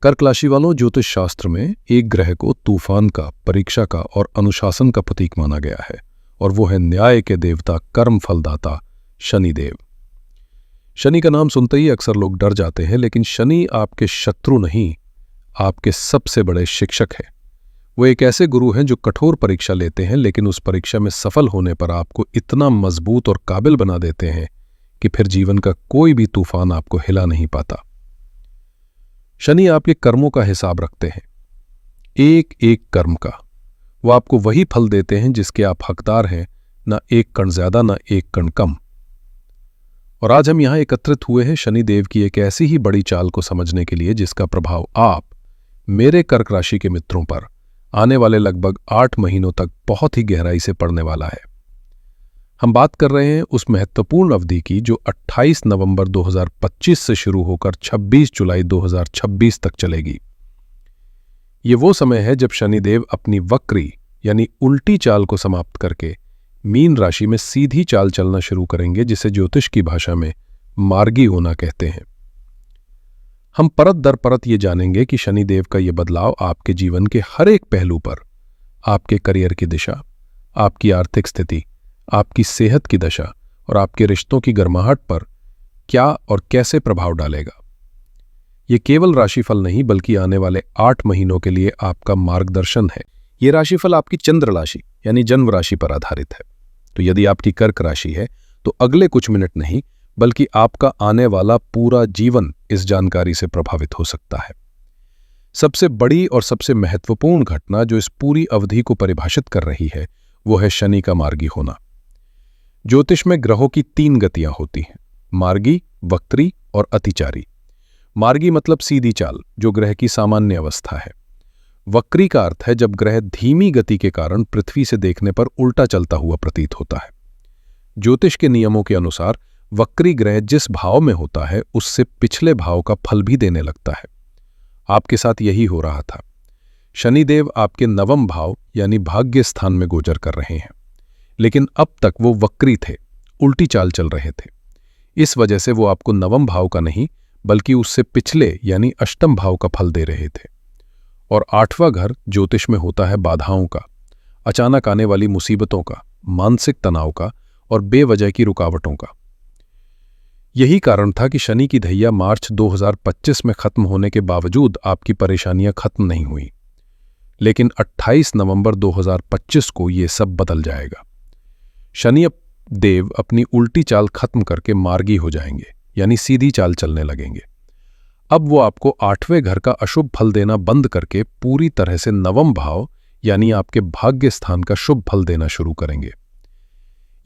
कर्क राशि वालों, ज्योतिष शास्त्र में एक ग्रह को तूफान का, परीक्षा का और अनुशासन का प्रतीक माना गया है, और वो है न्याय के देवता, कर्म फलदाता शनिदेव। शनि का नाम सुनते ही अक्सर लोग डर जाते हैं, लेकिन शनि आपके शत्रु नहीं, आपके सबसे बड़े शिक्षक हैं। वो एक ऐसे गुरु हैं जो कठोर परीक्षा लेते हैं, लेकिन उस परीक्षा में सफल होने पर आपको इतना मजबूत और काबिल बना देते हैं कि फिर जीवन का कोई भी तूफान आपको हिला नहीं पाता। शनि आपके कर्मों का हिसाब रखते हैं, एक एक कर्म का। वो आपको वही फल देते हैं जिसके आप हकदार हैं, ना एक कण ज्यादा ना एक कण कम। और आज हम यहां एकत्रित हुए हैं शनिदेव की एक ऐसी ही बड़ी चाल को समझने के लिए जिसका प्रभाव आप, मेरे कर्क राशि के मित्रों पर आने वाले लगभग 8 महीनों तक बहुत ही गहराई से पड़ने वाला है। हम बात कर रहे हैं उस महत्वपूर्ण अवधि की जो 28 नवंबर 2025 से शुरू होकर 26 जुलाई 2026 तक चलेगी। ये वो समय है जब शनिदेव अपनी वक्री यानी उल्टी चाल को समाप्त करके मीन राशि में सीधी चाल चलना शुरू करेंगे, जिसे ज्योतिष की भाषा में मार्गी होना कहते हैं। हम परत दर परत ये जानेंगे कि शनिदेव का ये बदलाव आपके जीवन के हर एक पहलू पर, आपके करियर की दिशा, आपकी आर्थिक स्थिति, आपकी सेहत की दशा और आपके रिश्तों की गर्माहट पर क्या और कैसे प्रभाव डालेगा। ये केवल राशिफल नहीं बल्कि आने वाले 8 महीनों के लिए आपका मार्गदर्शन है। ये राशिफल आपकी चंद्र राशि यानी जन्म राशि पर आधारित है। तो यदि आपकी कर्क राशि है तो अगले कुछ मिनट नहीं बल्कि आपका आने वाला पूरा जीवन इस जानकारी से प्रभावित हो सकता है। सबसे बड़ी और सबसे महत्वपूर्ण घटना जो इस पूरी अवधि को परिभाषित कर रही है वो है शनि का मार्गी होना। ज्योतिष में ग्रहों की 3 गतियां होती हैं, मार्गी, वक्री और अतिचारी। मार्गी मतलब सीधी चाल, जो ग्रह की सामान्य अवस्था है। वक्री का अर्थ है जब ग्रह धीमी गति के कारण पृथ्वी से देखने पर उल्टा चलता हुआ प्रतीत होता है। ज्योतिष के नियमों के अनुसार वक्री ग्रह जिस भाव में होता है उससे पिछले भाव का फल भी देने लगता है। आपके साथ यही हो रहा था। शनिदेव आपके 9वें भाव यानी भाग्य स्थान में गोचर कर रहे हैं, लेकिन अब तक वो वक्री थे, उल्टी चाल चल रहे थे। इस वजह से वो आपको 9वें भाव का नहीं बल्कि उससे पिछले यानी अष्टम भाव का फल दे रहे थे। और 8वां घर ज्योतिष में होता है बाधाओं का, अचानक आने वाली मुसीबतों का, मानसिक तनाव का और बेवजह की रुकावटों का। यही कारण था कि शनि की धैया मार्च 2025 में खत्म होने के बावजूद आपकी परेशानियां खत्म नहीं हुई। लेकिन 28 नवंबर 2025 को ये सब बदल जाएगा। शनि देव अपनी उल्टी चाल खत्म करके मार्गी हो जाएंगे यानी सीधी चाल चलने लगेंगे। अब वो आपको 8वें घर का अशुभ फल देना बंद करके पूरी तरह से 9वें भाव यानी आपके भाग्य स्थान का शुभ फल देना शुरू करेंगे।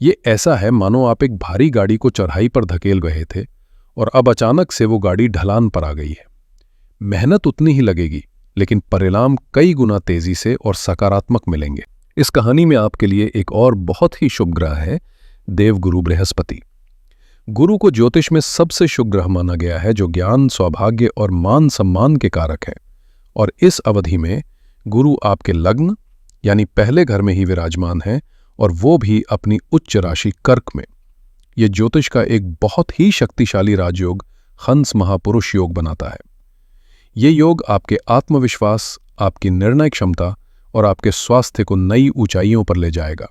ये ऐसा है मानो आप एक भारी गाड़ी को चढ़ाई पर धकेल रहे थे और अब अचानक से वो गाड़ी ढलान पर आ गई है। मेहनत उतनी ही लगेगी लेकिन परिणाम कई गुना तेजी से और सकारात्मक मिलेंगे। इस कहानी में आपके लिए एक और बहुत ही शुभ ग्रह है, देवगुरु बृहस्पति। गुरु को ज्योतिष में सबसे शुभ ग्रह माना गया है, जो ज्ञान, सौभाग्य और मान सम्मान के कारक है। और इस अवधि में गुरु आपके लग्न यानी पहले घर में ही विराजमान है, और वो भी अपनी उच्च राशि कर्क में। यह ज्योतिष का एक बहुत ही शक्तिशाली राजयोग हंस महापुरुष योग बनाता है। ये योग आपके आत्मविश्वास, आपकी निर्णय क्षमता और आपके स्वास्थ्य को नई ऊंचाइयों पर ले जाएगा।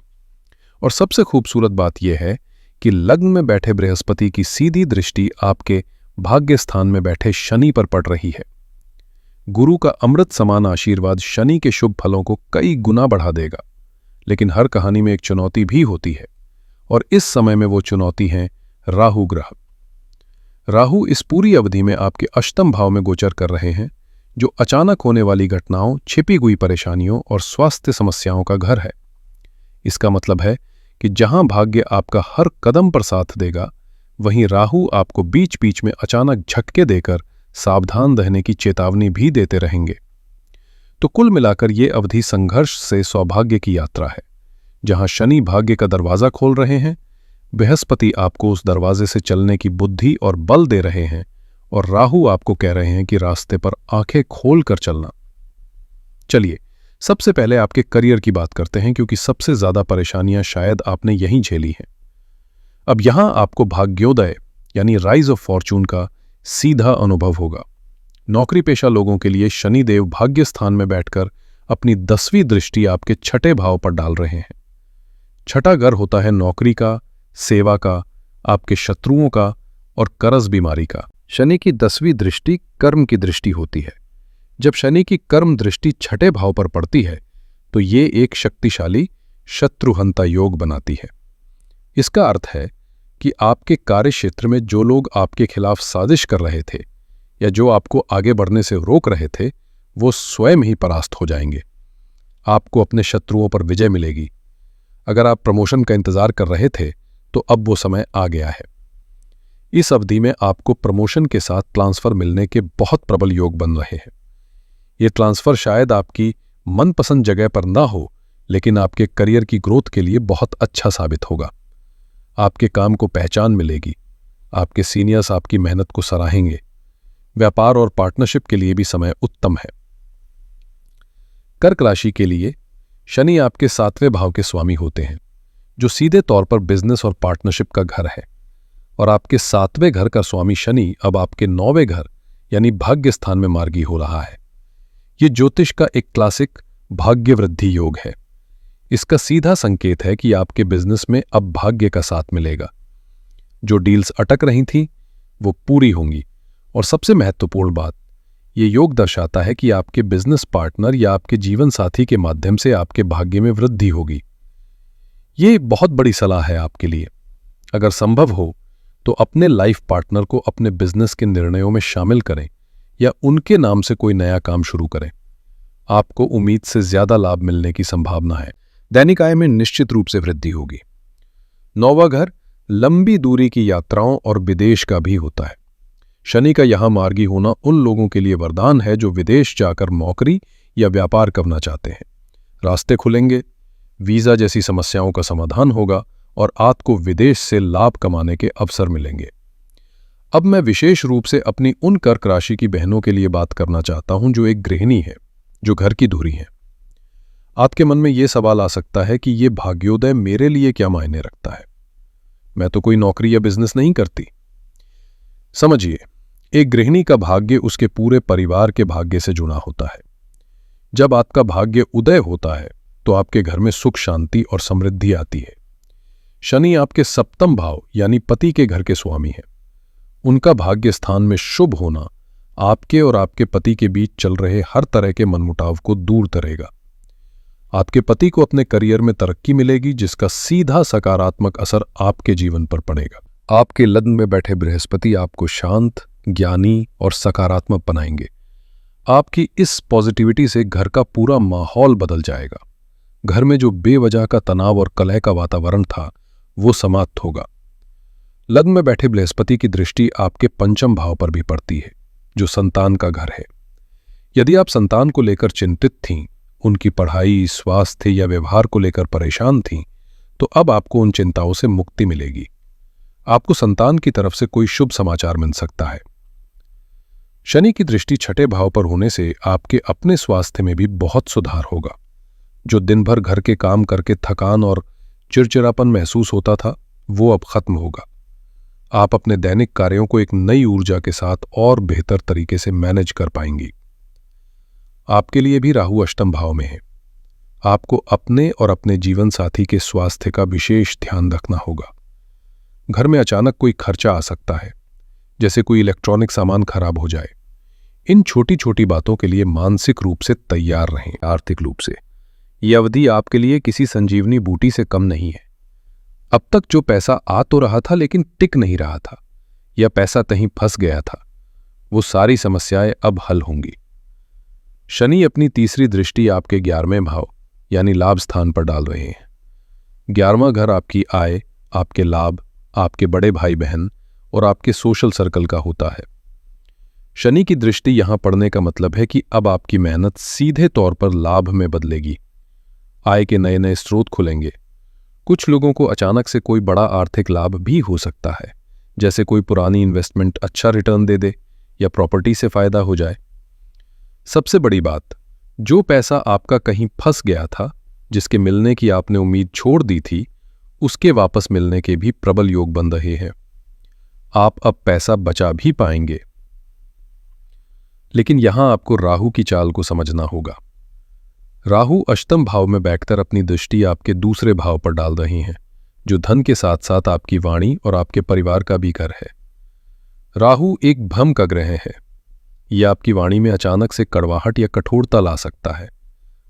और सबसे खूबसूरत बात यह है कि लग्न में बैठे बृहस्पति की सीधी दृष्टि आपके भाग्य स्थान में बैठे शनि पर पड़ रही है। गुरु का अमृत समान आशीर्वाद शनि के शुभ फलों को कई गुना बढ़ा देगा। लेकिन हर कहानी में एक चुनौती भी होती है, और इस समय में वो चुनौती है राहु ग्रह। राहु इस पूरी अवधि में आपके अष्टम भाव में गोचर कर रहे हैं, जो अचानक होने वाली घटनाओं, छिपी हुई परेशानियों और स्वास्थ्य समस्याओं का घर है। इसका मतलब है कि जहां भाग्य आपका हर कदम पर साथ देगा, वहीं राहु आपको बीच बीच में अचानक झटके देकर सावधान रहने की चेतावनी भी देते रहेंगे। तो कुल मिलाकर ये अवधि संघर्ष से सौभाग्य की यात्रा है। जहां शनि भाग्य का दरवाजा खोल रहे हैं, बृहस्पति आपको उस दरवाजे से चलने की बुद्धि और बल दे रहे हैं, और राहु आपको कह रहे हैं कि रास्ते पर आंखें खोल कर चलना। चलिए सबसे पहले आपके करियर की बात करते हैं, क्योंकि सबसे ज्यादा परेशानियां शायद आपने यहीं झेली हैं। अब यहां आपको भाग्योदय यानी राइज ऑफ फॉर्चून का सीधा अनुभव होगा। नौकरी पेशा लोगों के लिए शनिदेव भाग्य स्थान में बैठकर अपनी 10वीं दृष्टि आपके छठे भाव पर डाल रहे हैं। छठा घर होता है नौकरी का, सेवा का, आपके शत्रुओं का और कर्ज बीमारी का। शनि की 10वीं दृष्टि कर्म की दृष्टि होती है। जब शनि की कर्म दृष्टि छठे भाव पर पड़ती है तो ये एक शक्तिशाली शत्रुहंता योग बनाती है। इसका अर्थ है कि आपके कार्य क्षेत्र में जो लोग आपके खिलाफ साजिश कर रहे थे या जो आपको आगे बढ़ने से रोक रहे थे, वो स्वयं ही परास्त हो जाएंगे। आपको अपने शत्रुओं पर विजय मिलेगी। अगर आप प्रमोशन का इंतजार कर रहे थे तो अब वो समय आ गया है। इस अवधि में आपको प्रमोशन के साथ ट्रांसफर मिलने के बहुत प्रबल योग बन रहे हैं। ये ट्रांसफर शायद आपकी मनपसंद जगह पर ना हो, लेकिन आपके करियर की ग्रोथ के लिए बहुत अच्छा साबित होगा। आपके काम को पहचान मिलेगी। आपके सीनियर्स आपकी मेहनत को सराहेंगे। व्यापार और पार्टनरशिप के लिए भी समय उत्तम है। कर्क राशि के लिए शनि आपके 7वें भाव के स्वामी होते हैं, जो सीधे तौर पर बिजनेस और पार्टनरशिप का घर है। और आपके 7वें घर का स्वामी शनि अब आपके 9वें घर यानी भाग्य स्थान में मार्गी हो रहा है। ये ज्योतिष का एक क्लासिक भाग्य वृद्धि योग है। इसका सीधा संकेत है कि आपके बिजनेस में अब भाग्य का साथ मिलेगा। जो डील्स अटक रही थीं वो पूरी होंगी। और सबसे महत्वपूर्ण बात, ये योग दर्शाता है कि आपके बिजनेस पार्टनर या आपके जीवन साथी के माध्यम से आपके भाग्य में वृद्धि होगी। ये बहुत बड़ी सलाह है आपके लिए। अगर संभव हो तो अपने लाइफ पार्टनर को अपने बिजनेस के निर्णयों में शामिल करें या उनके नाम से कोई नया काम शुरू करें। आपको उम्मीद से ज्यादा लाभ मिलने की संभावना है। दैनिक आय में निश्चित रूप से वृद्धि होगी। 9वां घर लंबी दूरी की यात्राओं और विदेश का भी होता है। शनि का यहां मार्गी होना उन लोगों के लिए वरदान है जो विदेश जाकर नौकरी या व्यापार करना चाहते हैं। रास्ते खुलेंगे, वीजा जैसी समस्याओं का समाधान होगा और आपको विदेश से लाभ कमाने के अवसर मिलेंगे। अब मैं विशेष रूप से अपनी उन कर्क राशि की बहनों के लिए बात करना चाहता हूं जो एक गृहिणी है, जो घर की धुरी है। आपके मन में यह सवाल आ सकता है कि यह भाग्योदय मेरे लिए क्या मायने रखता है। मैं तो कोई नौकरी या बिजनेस नहीं करती। समझिए, एक गृहिणी का भाग्य उसके पूरे परिवार के भाग्य से जुड़ा होता है। जब आपका भाग्य उदय होता है तो आपके घर में सुख, शांति और समृद्धि आती है। शनि आपके 7वें भाव यानी पति के घर के स्वामी हैं। उनका भाग्य स्थान में शुभ होना आपके और आपके पति के बीच चल रहे हर तरह के मनमुटाव को दूर करेगा। आपके पति को अपने करियर में तरक्की मिलेगी, जिसका सीधा सकारात्मक असर आपके जीवन पर पड़ेगा। आपके लग्न में बैठे बृहस्पति आपको शांत, ज्ञानी और सकारात्मक बनाएंगे। आपकी इस पॉजिटिविटी से घर का पूरा माहौल बदल जाएगा। घर में जो बेवजह का तनाव और कलह का वातावरण था वो समाप्त होगा। लग्न में बैठे बृहस्पति की दृष्टि आपके 5वें भाव पर भी पड़ती है, जो संतान का घर है। यदि आप संतान को लेकर चिंतित थीं, उनकी पढ़ाई, स्वास्थ्य या व्यवहार को लेकर परेशान थीं, तो अब आपको उन चिंताओं से मुक्ति मिलेगी। आपको संतान की तरफ से कोई शुभ समाचार मिल सकता है। शनि की दृष्टि 6ठे भाव पर होने से आपके अपने स्वास्थ्य में भी बहुत सुधार होगा। जो दिन भर घर के काम करके थकान और चिड़चिड़ापन महसूस होता था, वो अब खत्म होगा। आप अपने दैनिक कार्यों को एक नई ऊर्जा के साथ और बेहतर तरीके से मैनेज कर पाएंगी। आपके लिए भी राहु 8वें भाव में है। आपको अपने और अपने जीवन साथी के स्वास्थ्य का विशेष ध्यान रखना होगा। घर में अचानक कोई खर्चा आ सकता है, जैसे कोई इलेक्ट्रॉनिक सामान खराब हो जाए। इन छोटी छोटी बातों के लिए मानसिक रूप से तैयार रहें। आर्थिक रूप से यह अवधि आपके लिए किसी संजीवनी बूटी से कम नहीं है। अब तक जो पैसा आ तो रहा था लेकिन टिक नहीं रहा था, या पैसा कहीं फंस गया था, वो सारी समस्याएं अब हल होंगी। शनि अपनी तीसरी दृष्टि आपके 11वें भाव यानी लाभ स्थान पर डाल रहे हैं। 11वां घर आपकी आय, आपके लाभ, आपके बड़े भाई बहन और आपके सोशल सर्कल का होता है। शनि की दृष्टि यहां पड़ने का मतलब है कि अब आपकी मेहनत सीधे तौर पर लाभ में बदलेगी। आय के नए नए स्रोत खुलेंगे। कुछ लोगों को अचानक से कोई बड़ा आर्थिक लाभ भी हो सकता है, जैसे कोई पुरानी इन्वेस्टमेंट अच्छा रिटर्न दे दे या प्रॉपर्टी से फायदा हो जाए। सबसे बड़ी बात, जो पैसा आपका कहीं फंस गया था, जिसके मिलने की आपने उम्मीद छोड़ दी थी, उसके वापस मिलने के भी प्रबल योग बन रहे हैं। आप अब पैसा बचा भी पाएंगे। लेकिन यहां आपको राहु की चाल को समझना होगा। राहु अष्टम भाव में बैठकर अपनी दृष्टि आपके दूसरे भाव पर डाल रही हैं, जो धन के साथ साथ आपकी वाणी और आपके परिवार का भी घर है। राहु एक भ्रम का ग्रह है। यह आपकी वाणी में अचानक से कड़वाहट या कठोरता ला सकता है।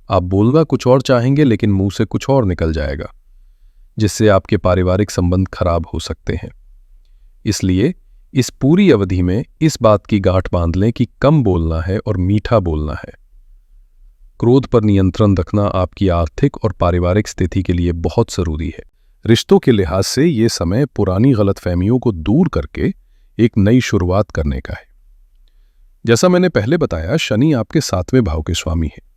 आप बोलना कुछ और चाहेंगे लेकिन मुंह से कुछ और निकल जाएगा, जिससे आपके पारिवारिक संबंध खराब हो सकते हैं। इसलिए इस पूरी अवधि में इस बात की गांठ बांध लें कि कम बोलना है और मीठा बोलना है। क्रोध पर नियंत्रण रखना आपकी आर्थिक और पारिवारिक स्थिति के लिए बहुत जरूरी है। रिश्तों के लिहाज से ये समय पुरानी गलतफहमियों को दूर करके एक नई शुरुआत करने का है। जैसा मैंने पहले बताया, शनि आपके 7वें भाव के स्वामी हैं।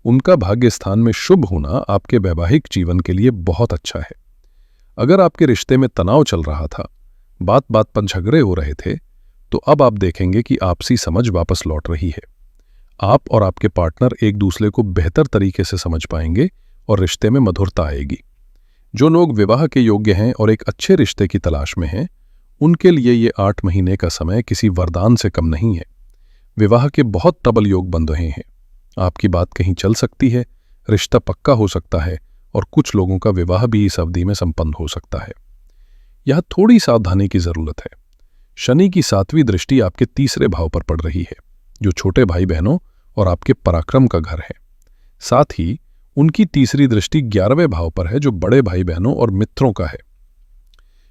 उनका भाग्य स्थान में शुभ होना आपके वैवाहिक जीवन के लिए बहुत अच्छा है। अगर आपके रिश्ते में तनाव चल रहा था, बात बात पर झगड़े हो रहे थे, तो अब आप देखेंगे कि आपसी समझ वापस लौट रही है। आप और आपके पार्टनर एक दूसरे को बेहतर तरीके से समझ पाएंगे और रिश्ते में मधुरता आएगी। जो लोग विवाह के योग्य हैं और एक अच्छे रिश्ते की तलाश में हैं, उनके लिए ये 8 महीने का समय किसी वरदान से कम नहीं है। विवाह के बहुत प्रबल योग बन रहे हैं। आपकी बात कहीं चल सकती है, रिश्ता पक्का हो सकता है और कुछ लोगों का विवाह भी इस अवधि में संपन्न हो सकता है। यह थोड़ी सावधानी की जरूरत है। शनि की 7वीं दृष्टि आपके 3रे भाव पर पड़ रही है, जो छोटे भाई बहनों और आपके पराक्रम का घर है। साथ ही उनकी 3री दृष्टि 11वें भाव पर है, जो बड़े भाई बहनों और मित्रों का है।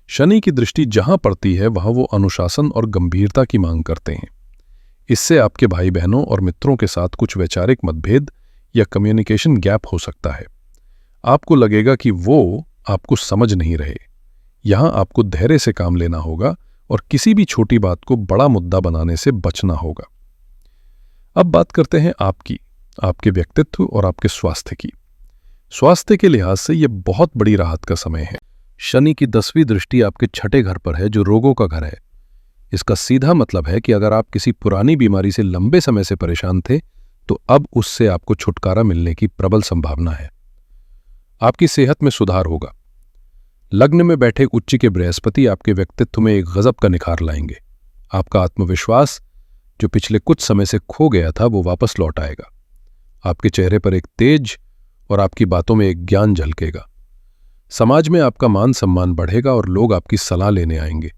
शनि की दृष्टि जहां पड़ती है वहां वो अनुशासन और गंभीरता की मांग करते हैं। इससे आपके भाई बहनों और मित्रों के साथ कुछ वैचारिक मतभेद या कम्युनिकेशन गैप हो सकता है। आपको लगेगा कि वो आपको समझ नहीं रहे। यहां आपको धैर्य से काम लेना होगा और किसी भी छोटी बात को बड़ा मुद्दा बनाने से बचना होगा। अब बात करते हैं आपके व्यक्तित्व और आपके स्वास्थ्य की। स्वास्थ्य के लिहाज से यह बहुत बड़ी राहत का समय है। शनि की 10वीं दृष्टि आपके 6ठे घर पर है, जो रोगों का घर है। इसका सीधा मतलब है कि अगर आप किसी पुरानी बीमारी से लंबे समय से परेशान थे, तो अब उससे आपको छुटकारा मिलने की प्रबल संभावना है। आपकी सेहत में सुधार होगा। लग्न में बैठे उच्च के बृहस्पति आपके व्यक्तित्व में एक गजब का निखार लाएंगे। आपका आत्मविश्वास, जो पिछले कुछ समय से खो गया था, वो वापस लौट आएगा। आपके चेहरे पर एक तेज और आपकी बातों में एक ज्ञान झलकेगा। समाज में आपका मान सम्मान बढ़ेगा और लोग आपकी सलाह लेने आएंगे।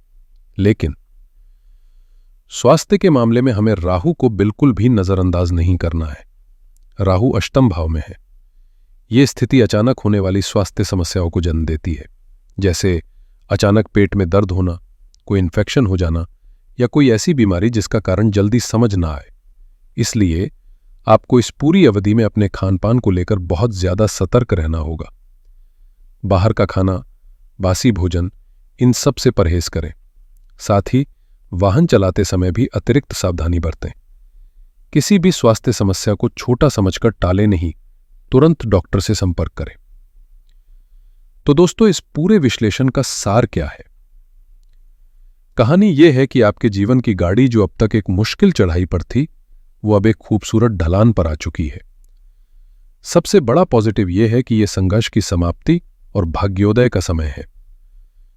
लेकिन स्वास्थ्य के मामले में हमें राहु को बिल्कुल भी नजरअंदाज नहीं करना है। राहु अष्टम भाव में है। ये स्थिति अचानक होने वाली स्वास्थ्य समस्याओं को जन्म देती है, जैसे अचानक पेट में दर्द होना, कोई इन्फेक्शन हो जाना या कोई ऐसी बीमारी जिसका कारण जल्दी समझ ना आए। इसलिए आपको इस पूरी अवधि में अपने खानपान को लेकर बहुत ज्यादा सतर्क रहना होगा। बाहर का खाना, बासी भोजन, इन सब से परहेज करें। साथ ही वाहन चलाते समय भी अतिरिक्त सावधानी बरतें। किसी भी स्वास्थ्य समस्या को छोटा समझकर टालें नहीं, तुरंत डॉक्टर से संपर्क करें। तो दोस्तों, इस पूरे विश्लेषण का सार क्या है? कहानी यह है कि आपके जीवन की गाड़ी, जो अब तक एक मुश्किल चढ़ाई पर थी, वो अब एक खूबसूरत ढलान पर आ चुकी है। सबसे बड़ा पॉजिटिव यह है कि यह संघर्ष की समाप्ति और भाग्योदय का समय है।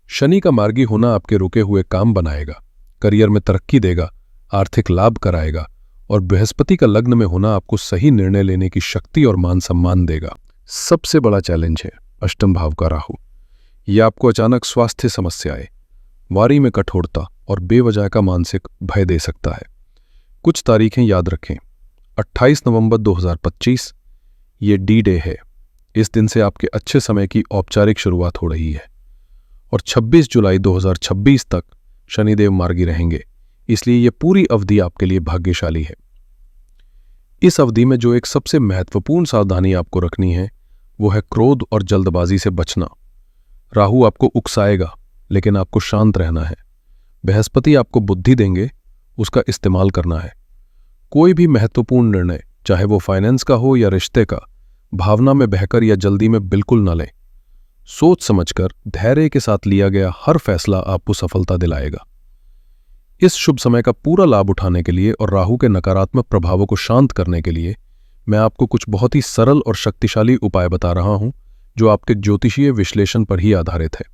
शनि का मार्गी होना आपके रुके हुए काम बनाएगा, करियर में तरक्की देगा, आर्थिक लाभ कराएगा, और बृहस्पति का लग्न में होना आपको सही निर्णय लेने की शक्ति और मान सम्मान देगा। सबसे बड़ा चैलेंज है अष्टम भाव का राहु। यह आपको अचानक स्वास्थ्य समस्याएं, वारी में कठोरता और बेवजह का मानसिक भय दे सकता है। कुछ तारीखें याद रखें। 28 नवंबर 2025 ये डी-डे है। इस दिन से आपके अच्छे समय की औपचारिक शुरुआत हो रही है। और 26 जुलाई 2026 तक शनिदेव मार्गी रहेंगे, इसलिए यह पूरी अवधि आपके लिए भाग्यशाली है। इस अवधि में जो एक सबसे महत्वपूर्ण सावधानी आपको रखनी है, वो है क्रोध और जल्दबाजी से बचना। राहु आपको उकसाएगा, लेकिन आपको शांत रहना है। बृहस्पति आपको बुद्धि देंगे, उसका इस्तेमाल करना है। कोई भी महत्वपूर्ण निर्णय, चाहे वो फाइनेंस का हो या रिश्ते का, भावना में बहकर या जल्दी में बिल्कुल न लें। सोच समझकर धैर्य के साथ लिया गया हर फैसला आपको सफलता दिलाएगा। इस शुभ समय का पूरा लाभ उठाने के लिए और राहु के नकारात्मक प्रभावों को शांत करने के लिए मैं आपको कुछ बहुत ही सरल और शक्तिशाली उपाय बता रहा हूं, जो आपके ज्योतिषीय विश्लेषण पर ही आधारित है।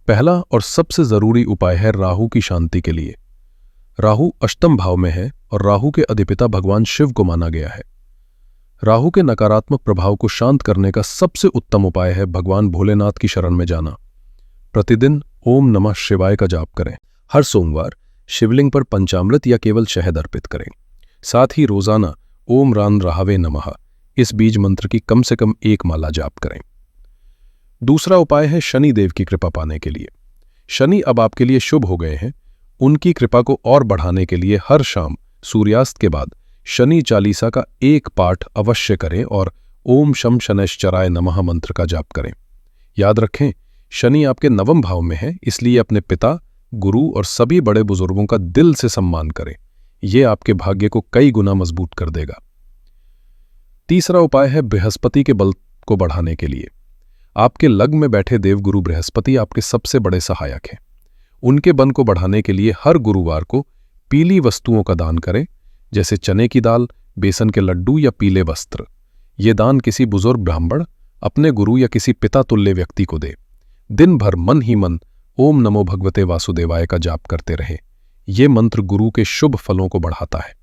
पहला और सबसे जरूरी उपाय है राहु की शांति के लिए। राहु अष्टम भाव में है, और राहु के अधिपिता भगवान शिव को माना गया है। राहु के नकारात्मक प्रभाव को शांत करने का सबसे उत्तम उपाय है भगवान भोलेनाथ की शरण में जाना। प्रतिदिन ओम नमः शिवाय का जाप करें। हर सोमवार शिवलिंग पर पंचामृत या केवल शहद अर्पित करें। साथ ही रोजाना ओम रान राहवे नमः इस बीज मंत्र की कम से कम एक माला जाप करें। दूसरा उपाय है शनि देव की कृपा पाने के लिए। शनि अब आपके लिए शुभ हो गए हैं। उनकी कृपा को और बढ़ाने के लिए हर शाम सूर्यास्त के बाद शनि चालीसा का एक पाठ अवश्य करें और ओम शम शनैश्चराय नमः मंत्र का जाप करें। याद रखें, शनि आपके नवम भाव में है, इसलिए अपने पिता, गुरु और सभी बड़े बुजुर्गों का दिल से सम्मान करें। यह आपके भाग्य को कई गुना मजबूत कर देगा। तीसरा उपाय है बृहस्पति के बल को बढ़ाने के लिए। आपके लग्न में बैठे देवगुरु बृहस्पति आपके सबसे बड़े सहायक हैं। उनके बल को बढ़ाने के लिए हर गुरुवार को पीली वस्तुओं का दान करें, जैसे चने की दाल, बेसन के लड्डू या पीले वस्त्र। ये दान किसी बुजुर्ग ब्राह्मण, अपने गुरु या किसी पिता तुल्य व्यक्ति को दे। दिन भर मन ही मन ओम नमो भगवते वासुदेवाय का जाप करते रहे। ये मंत्र गुरु के शुभ फलों को बढ़ाता है।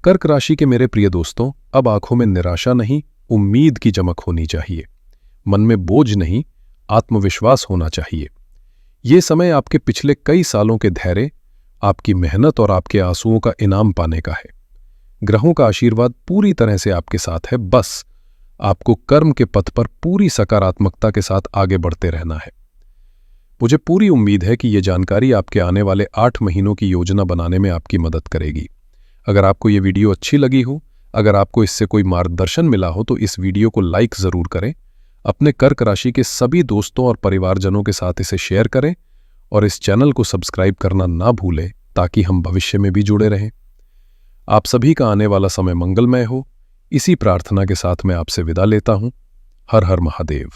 कर्क राशि के मेरे प्रिय दोस्तों, अब आंखों में निराशा नहीं, उम्मीद की चमक होनी चाहिए। मन में बोझ नहीं, आत्मविश्वास होना चाहिए। ये समय आपके पिछले कई सालों के धैर्य, आपकी मेहनत और आपके आंसुओं का इनाम पाने का है। ग्रहों का आशीर्वाद पूरी तरह से आपके साथ है। बस आपको कर्म के पथ पर पूरी सकारात्मकता के साथ आगे बढ़ते रहना है। मुझे पूरी उम्मीद है कि ये जानकारी आपके आने वाले 8 महीनों की योजना बनाने में आपकी मदद करेगी। अगर आपको ये वीडियो अच्छी लगी हो, अगर आपको इससे कोई मार्गदर्शन मिला हो, तो इस वीडियो को लाइक जरूर करें। अपने कर्क राशि के सभी दोस्तों और परिवारजनों के साथ इसे शेयर करें और इस चैनल को सब्सक्राइब करना ना भूलें, ताकि हम भविष्य में भी जुड़े रहें। आप सभी का आने वाला समय मंगलमय हो, इसी प्रार्थना के साथ मैं आपसे विदा लेता हूं। हर हर महादेव।